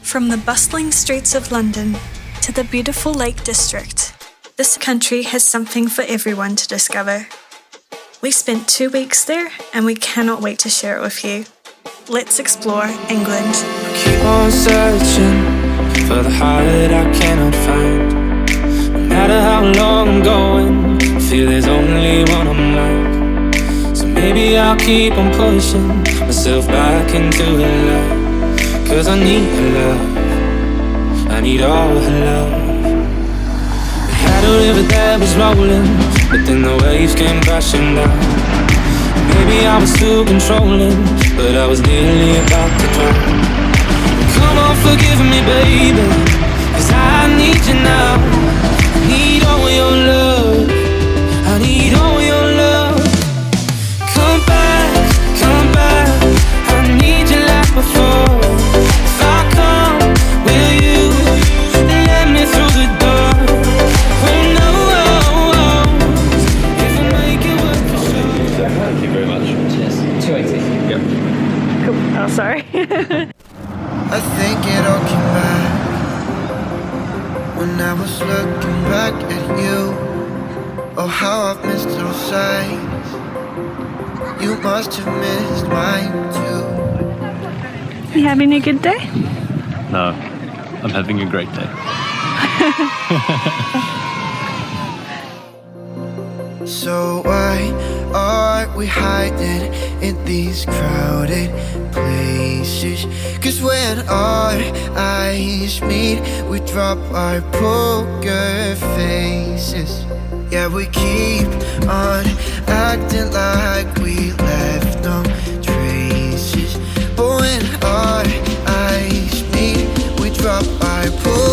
From the bustling streets of London to the beautiful Lake District, this country has something for everyone to discover. We spent 2 weeks there and we cannot wait to share it with you. Let's explore England. I keep on searching for the heart I cannot find. No matter how long I'm going, I feel there's only one I'm like. So maybe I'll keep on pushing myself back into the light. 'Cause I need her love, I need all her love. We had a river that was rolling, but then the waves came crashing down. Maybe I was too controlling, but I was nearly about to drown. Come on, forgive me, baby, 'cause I need you now. I need all your love, I need all your love. Come back, I need you like before. If I come, will you let me through the door? Oh no, if I make it work for sure. Thank you very much. Cheers. 280. Yep. Cool. Oh, sorry. I think it all came back when I was looking back at you. Oh, how I've missed those sights. You must have missed mine too. You having a good day? No, I'm having a great day. So why are we hiding in these crowded places? 'Cause when our eyes meet, we drop our poker faces. Yeah, we keep on acting like we left no traces. But when our eyes meet, we drop our poker